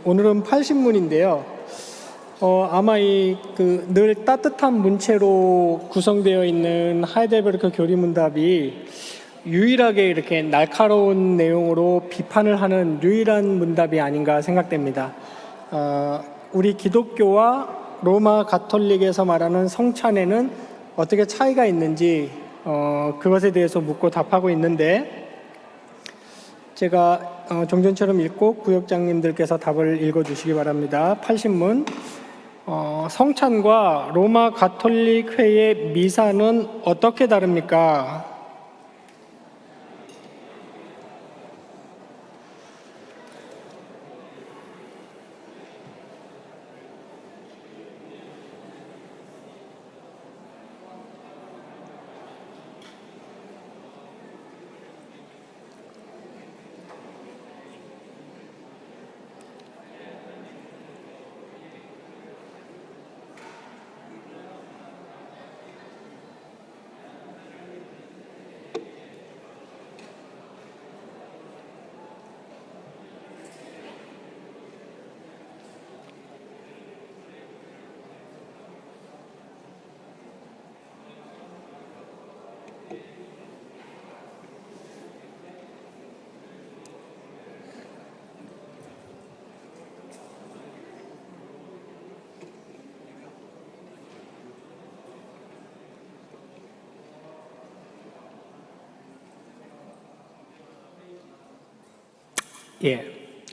오늘은 팔신문인데요. 아마 늘 따뜻한 문체로 구성되어 있는 하이델베르크 교리문답이 유일하게 이렇게 날카로운 내용으로 비판을 하는 유일한 문답이 아닌가 생각됩니다. 우리 기독교와 로마 가톨릭에서 말하는 성찬에는 어떻게 차이가 있는지 그것에 대해서 묻고 답하고 있는데, 제가 종전처럼 읽고 구역장님들께서 답을 읽어주시기 바랍니다. 팔신문. 성찬과 로마 가톨릭 회의 미사는 어떻게 다릅니까?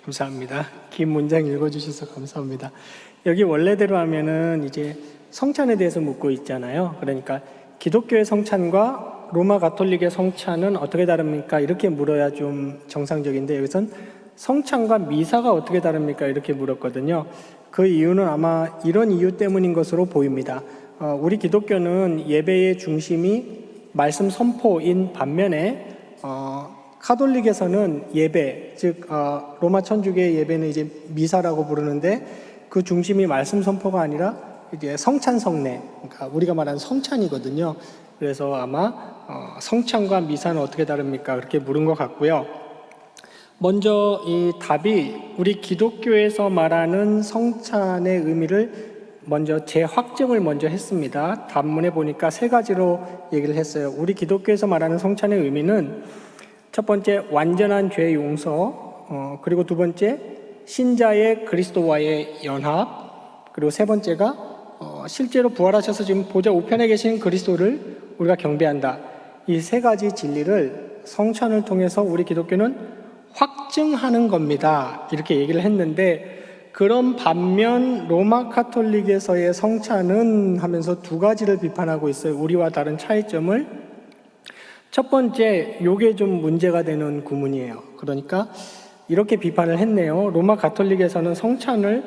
감사합니다. 긴 문장 읽어주셔서 감사합니다. 여기 원래대로 하면은 이제 성찬에 대해서 묻고 있잖아요. 그러니까 기독교의 성찬과 로마 가톨릭의 성찬은 어떻게 다릅니까? 이렇게 물어야 좀 정상적인데, 여기선 성찬과 미사가 어떻게 다릅니까? 이렇게 물었거든요. 그 이유는 아마 이런 이유 때문인 것으로 보입니다. 우리 기독교는 예배의 중심이 말씀 선포인 반면에 카톨릭에서는 예배, 즉 로마 천주교의 예배는 이제 미사라고 부르는데, 그 중심이 말씀 선포가 아니라 이제 성찬 성례, 그러니까 우리가 말하는 성찬이거든요. 그래서 아마 성찬과 미사는 어떻게 다릅니까? 그렇게 물은 것 같고요. 먼저 이 답이 우리 기독교에서 말하는 성찬의 의미를 먼저 재확증을 먼저 했습니다. 답문에 보니까 세 가지로 얘기를 했어요. 우리 기독교에서 말하는 성찬의 의미는 첫 번째, 완전한 죄 용서, 그리고 두 번째, 신자의 그리스도와의 연합, 그리고 세 번째가 실제로 부활하셔서 지금 보좌 우편에 계신 그리스도를 우리가 경배한다. 이 세 가지 진리를 성찬을 통해서 우리 기독교는 확증하는 겁니다. 이렇게 얘기를 했는데, 그런 반면 로마 가톨릭에서의 성찬은 하면서 두 가지를 비판하고 있어요. 우리와 다른 차이점을. 첫 번째, 요게 좀 문제가 되는 구문이에요. 그러니까 이렇게 비판을 했네요. 로마 가톨릭에서는 성찬을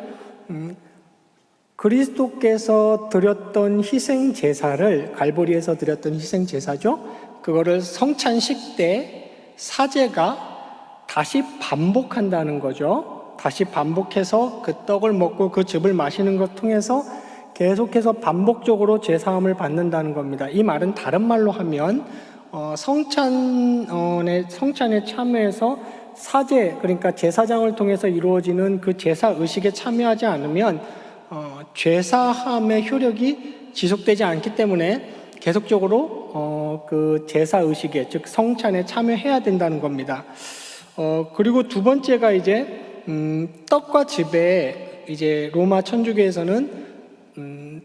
그리스도께서 드렸던 희생 제사를, 갈보리에서 드렸던 희생 제사죠, 그거를 성찬식 때 사제가 다시 반복한다는 거죠. 다시 반복해서 그 떡을 먹고 그 즙을 마시는 것 통해서 계속해서 반복적으로 제사함을 받는다는 겁니다. 이 말은 다른 말로 하면 성찬에 참여해서 사제, 그러니까 제사장을 통해서 이루어지는 그 제사 의식에 참여하지 않으면 제사함의 효력이 지속되지 않기 때문에 계속적으로 그 제사 의식에, 즉 성찬에 참여해야 된다는 겁니다. 그리고 두 번째가 이제 떡과 즙에, 이제 로마 천주교에서는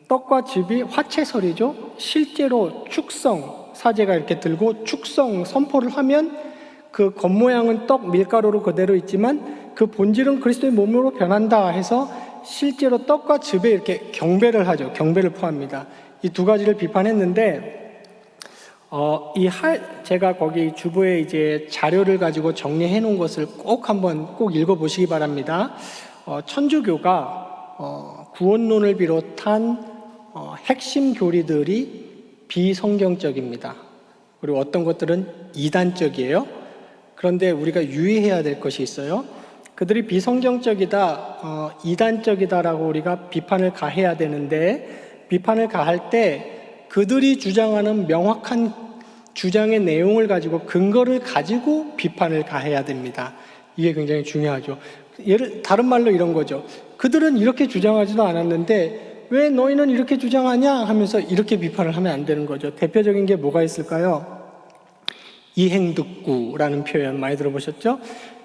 떡과 즙이 화채설이죠. 실제로 축성, 사제가 이렇게 들고 축성 선포를 하면 그 겉모양은 떡 밀가루로 그대로 있지만 그 본질은 그리스도의 몸으로 변한다 해서 실제로 떡과 즙에 이렇게 경배를 하죠. 경배를 포함합니다. 이 두 가지를 비판했는데, 제가 거기 주보에 이제 자료를 가지고 정리해 놓은 것을 꼭 읽어보시기 바랍니다. 천주교가 구원론을 비롯한 핵심 교리들이 비성경적입니다. 그리고 어떤 것들은 이단적이에요. 그런데 우리가 유의해야 될 것이 있어요. 그들이 비성경적이다, 이단적이다라고 우리가 비판을 가해야 되는데, 비판을 가할 때 그들이 주장하는 명확한 주장의 내용을 가지고, 근거를 가지고 비판을 가해야 됩니다. 이게 굉장히 중요하죠. 다른 말로 이런 거죠. 그들은 이렇게 주장하지도 않았는데 왜 너희는 이렇게 주장하냐 하면서 이렇게 비판을 하면 안 되는 거죠. 대표적인 게 뭐가 있을까요? 이행듣구라는 표현 많이 들어보셨죠?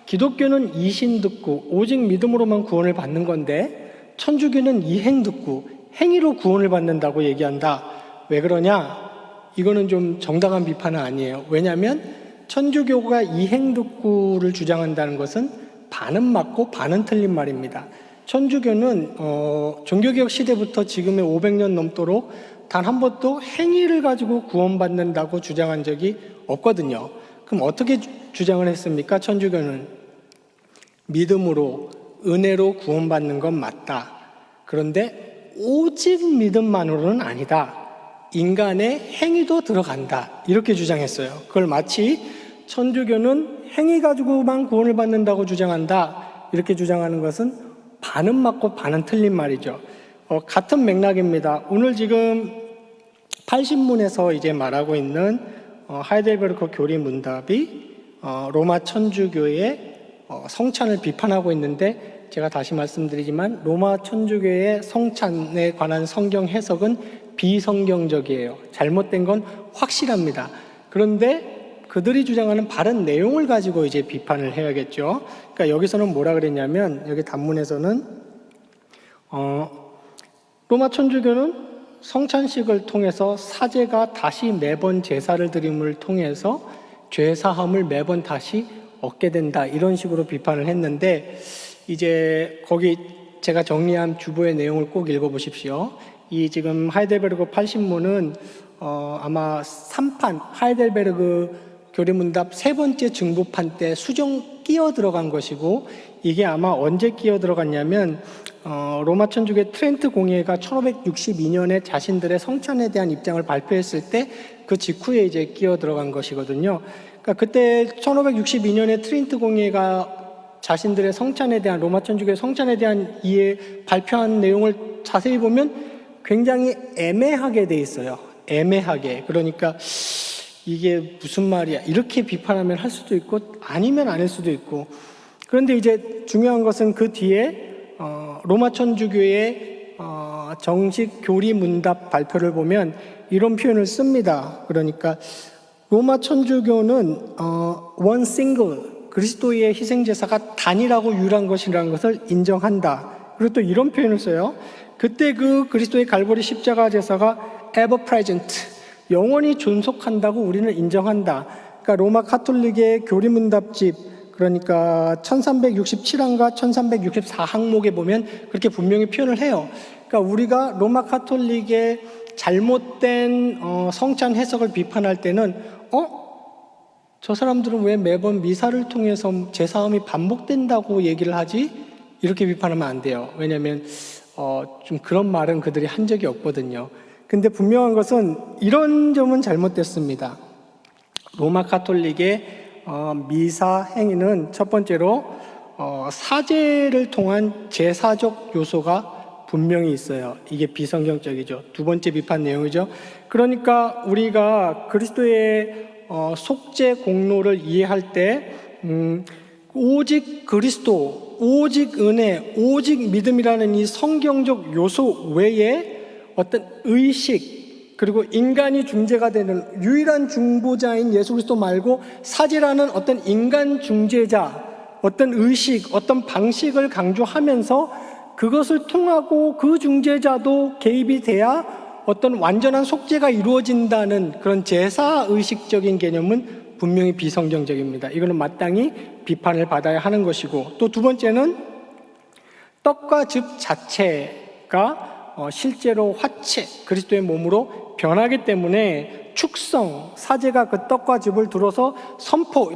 기독교는 이신듣구, 오직 믿음으로만 구원을 받는 건데 천주교는 이행듣구, 행위로 구원을 받는다고 얘기한다. 왜 그러냐? 이거는 좀 정당한 비판은 아니에요. 왜냐하면 천주교가 이행듣구를 주장한다는 것은 반은 맞고 반은 틀린 말입니다. 천주교는 종교개혁 시대부터 지금의 500년 넘도록 단 한 번도 행위를 가지고 구원받는다고 주장한 적이 없거든요. 그럼 어떻게 주장을 했습니까? 천주교는 믿음으로, 은혜로 구원받는 건 맞다. 그런데 오직 믿음만으로는 아니다. 인간의 행위도 들어간다. 이렇게 주장했어요. 그걸 마치 천주교는 행위 가지고만 구원을 받는다고 주장한다. 이렇게 주장하는 것은 반은 맞고 반은 틀린 말이죠. 같은 맥락입니다. 오늘 지금 80문에서 이제 말하고 있는 하이델베르크 교리문답이 로마 천주교의 성찬을 비판하고 있는데 제가 다시 말씀드리지만 로마 천주교의 성찬에 관한 성경 해석은 비성경적이에요. 잘못된 건 확실합니다. 그런데 그들이 주장하는 바른 내용을 가지고 이제 비판을 해야겠죠. 그러니까 여기서는 뭐라 그랬냐면 여기 단문에서는 로마 천주교는 성찬식을 통해서 사제가 다시 매번 제사를 드림을 통해서 죄사함을 매번 다시 얻게 된다. 이런 식으로 비판을 했는데 이제 거기 제가 정리한 주보의 내용을 꼭 읽어보십시오. 이 지금 하이델베르그 80문은 아마 3판 하이델베르그 교리문답 세 번째 증부판 때 수정 끼어 들어간 것이고 이게 아마 언제 끼어 들어갔냐면 로마 천주교의 트렌트 공회가 1562년에 자신들의 성찬에 대한 입장을 발표했을 때 그 직후에 이제 끼어 들어간 것이거든요. 그러니까 그때 1562년에 트렌트 공회가 자신들의 성찬에 대한 로마 천주교의 성찬에 대한 발표한 내용을 자세히 보면 굉장히 애매하게 돼 있어요. 애매하게. 그러니까 이게 무슨 말이야? 이렇게 비판하면 할 수도 있고 아니면 안 할 수도 있고. 그런데 이제 중요한 것은 그 뒤에 로마 천주교의 정식 교리 문답 발표를 보면 이런 표현을 씁니다. 그러니까 로마 천주교는 one single 그리스도의 희생제사가 단일하고 유일한 것이라는 것을 인정한다. 그리고 또 이런 표현을 써요. 그때 그 그리스도의 갈보리 십자가 제사가 ever present 영원히 존속한다고 우리는 인정한다. 그러니까 로마 카톨릭의 교리문답집 그러니까 1367항과 1364항목에 보면 그렇게 분명히 표현을 해요. 그러니까 우리가 로마 카톨릭의 잘못된 성찬 해석을 비판할 때는 저 사람들은 왜 매번 미사를 통해서 제사함이 반복된다고 얘기를 하지? 이렇게 비판하면 안 돼요. 왜냐하면 좀 그런 말은 그들이 한 적이 없거든요. 근데 분명한 것은 이런 점은 잘못됐습니다. 로마 카톨릭의 미사 행위는 첫 번째로 사제를 통한 제사적 요소가 분명히 있어요. 이게 비성경적이죠. 두 번째 비판 내용이죠. 그러니까 우리가 그리스도의 속죄 공로를 이해할 때 오직 그리스도, 오직 은혜, 오직 믿음이라는 이 성경적 요소 외에 어떤 의식 그리고 인간이 중재가 되는 유일한 중보자인 예수 그리스도 말고 사제라는 어떤 인간 중재자, 어떤 의식, 어떤 방식을 강조하면서 그것을 통하고 그 중재자도 개입이 돼야 어떤 완전한 속죄가 이루어진다는 그런 제사의식적인 개념은 분명히 비성경적입니다. 이거는 마땅히 비판을 받아야 하는 것이고 또 두 번째는 떡과 즙 자체가 실제로 화채, 그리스도의 몸으로 변하기 때문에 축성, 사제가 그 떡과 즙을 들어서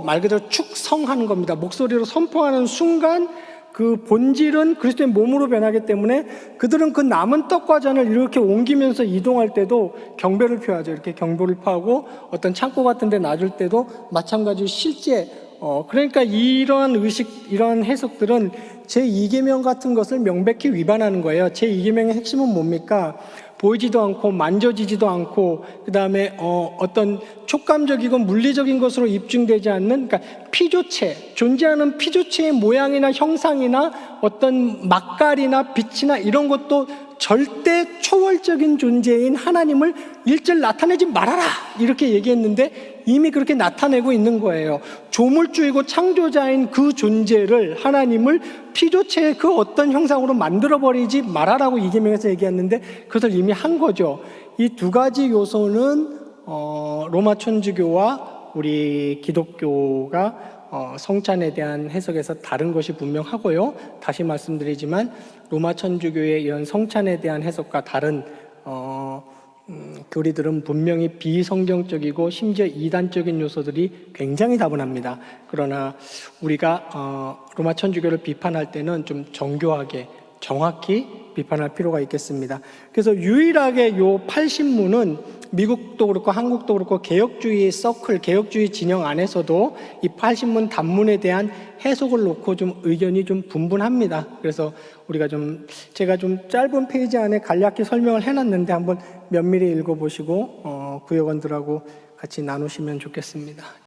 말 그대로 축성하는 겁니다. 목소리로 선포하는 순간 그 본질은 그리스도의 몸으로 변하기 때문에 그들은 그 남은 떡과 잔을 이렇게 옮기면서 이동할 때도 경배를 표하죠. 이렇게 경배를 표하고 어떤 창고 같은 데 놔줄 때도 마찬가지로 실제 그러니까 이러한 의식, 이러한 해석들은 제2계명 같은 것을 명백히 위반하는 거예요. 제2계명의 핵심은 뭡니까? 보이지도 않고 만져지지도 않고 그다음에 어떤 촉감적이고 물리적인 것으로 입증되지 않는, 그러니까 피조체, 존재하는 피조체의 모양이나 형상이나 어떤 막갈이나 빛이나 이런 것도 절대 초월적인 존재인 하나님을 일절 나타내지 말아라 이렇게 얘기했는데 이미 그렇게 나타내고 있는 거예요. 조물주이고 창조자인 그 존재를, 하나님을 피조체의 그 어떤 형상으로 만들어버리지 말아라고 이계명에서 얘기했는데 그것을 이미 한 거죠. 이 두 가지 요소는 로마 천주교와 우리 기독교가 성찬에 대한 해석에서 다른 것이 분명하고요. 다시 말씀드리지만 로마 천주교의 이런 성찬에 대한 해석과 다른 교리들은 분명히 비성경적이고 심지어 이단적인 요소들이 굉장히 다분합니다. 그러나 우리가 로마 천주교를 비판할 때는 좀 정교하게 정확히 비판할 필요가 있겠습니다. 그래서 유일하게 요 8신문은 미국도 그렇고 한국도 그렇고 개혁주의 서클, 개혁주의 진영 안에서도 이 8신문 단문에 대한 해석을 놓고 좀 의견이 좀 분분합니다. 그래서 우리가 제가 좀 짧은 페이지 안에 간략히 설명을 해놨는데 한번 면밀히 읽어보시고 구역원들하고 같이 나누시면 좋겠습니다.